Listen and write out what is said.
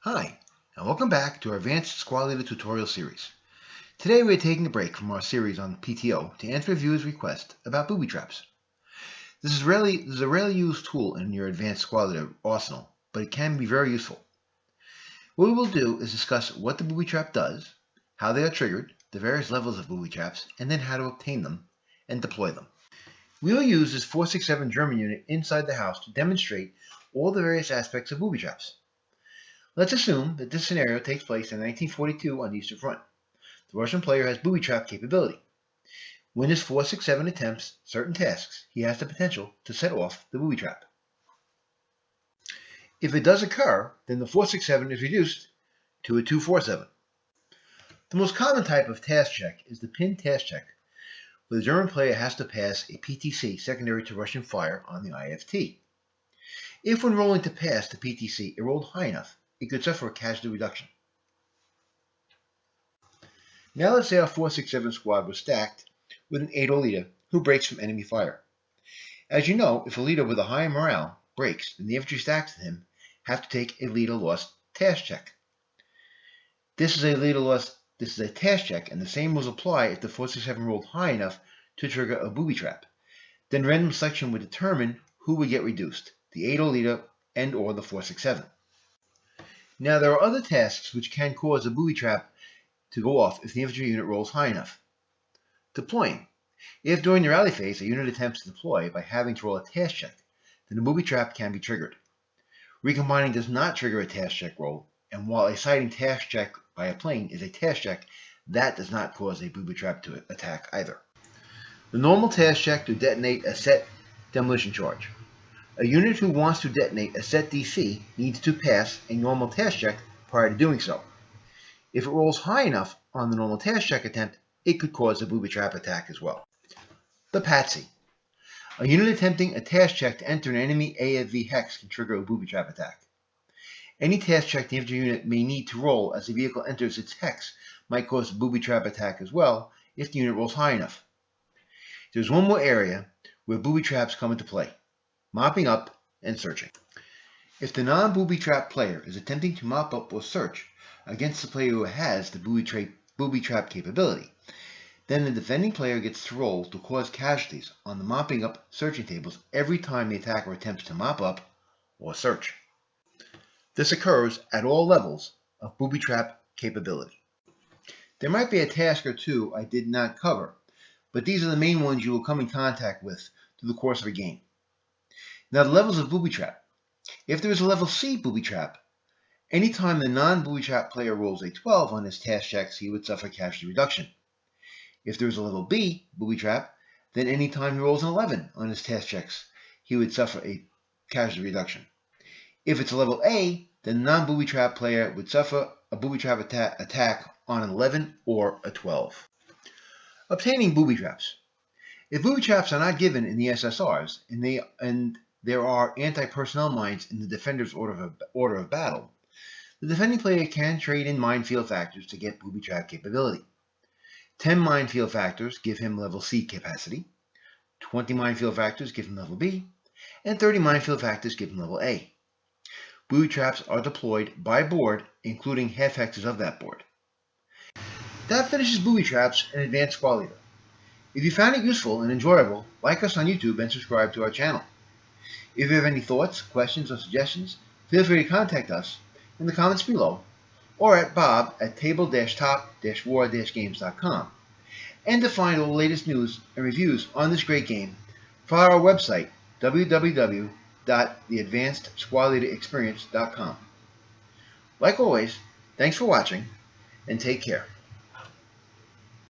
Hi, and welcome back to our Advanced Squad Leader tutorial series. Today we are taking a break from our series on PTO to answer a viewer's request about booby traps. This is a rarely used tool in your Advanced Squad Leader arsenal, but it can be very useful. What we will do is discuss what the booby trap does, how they are triggered, the various levels of booby traps, and then how to obtain them and deploy them. We will use this 467 German unit inside the house to demonstrate all the various aspects of booby traps. Let's assume that this scenario takes place in 1942 on the Eastern Front. The Russian player has booby trap capability. When his 467 attempts certain tasks, he has the potential to set off the booby trap. If it does occur, then the 467 is reduced to a 247. The most common type of task check is the pin task check, where the German player has to pass a PTC secondary to Russian fire on the IFT. If when rolling to pass the PTC it rolled high enough, it could suffer a casualty reduction. Now let's say our 467 squad was stacked with an 8 leader who breaks from enemy fire. As you know, if a leader with a high morale breaks, then the infantry stacked with him have to take a leader lost task check. This is a task check, and the same rules apply if the 467 rolled high enough to trigger a booby trap. Then random selection would determine who would get reduced, the 8 leader and or the 467. Now there are other tasks which can cause a booby trap to go off if the infantry unit rolls high enough. Deploying. If during the rally phase a unit attempts to deploy by having to roll a task check, then a booby trap can be triggered. Recombining does not trigger a task check roll, and while a sighting task check by a plane is a task check, that does not cause a booby trap to attack either. The normal task check to detonate a set demolition charge. A unit who wants to detonate a set DC needs to pass a normal task check prior to doing so. If it rolls high enough on the normal task check attempt, it could cause a booby trap attack as well. The Patsy. A unit attempting a task check to enter an enemy AFV hex can trigger a booby trap attack. Any task check the infantry unit may need to roll as the vehicle enters its hex might cause a booby trap attack as well if the unit rolls high enough. There's one more area where booby traps come into play: mopping up and searching. If the non-booby trap player is attempting to mop up or search against the player who has the booby trap capability, then the defending player gets to roll to cause casualties on the mopping up searching tables every time the attacker attempts to mop up or search. This occurs at all levels of booby trap capability. There might be a task or two I did not cover, but these are the main ones you will come in contact with through the course of a game. Now the levels of booby trap. If there is a level C booby trap, anytime the non-booby trap player rolls a 12 on his task checks, he would suffer casualty reduction. If there is a level B booby trap, then anytime he rolls an 11 on his task checks, he would suffer a casualty reduction. If it's a level A, then the non-booby trap player would suffer a booby trap attack on an 11 or a 12. Obtaining booby traps. If booby traps are not given in the SSRs, and there are anti-personnel mines in the defender's order of battle, the defending player can trade in minefield factors to get booby trap capability. 10 minefield factors give him level C capacity, 20 minefield factors give him level B, and 30 minefield factors give him level A. Booby traps are deployed by board, including half hexes of that board. That finishes booby traps and Advanced Squad Leader. If you found it useful and enjoyable, like us on YouTube and subscribe to our channel. If you have any thoughts, questions, or suggestions, feel free to contact us in the comments below or at bob@table-top-war-games.com. And to find all the latest news and reviews on this great game, follow our website www.theadvancedsquadleaderexperience.com. Like always, thanks for watching and take care.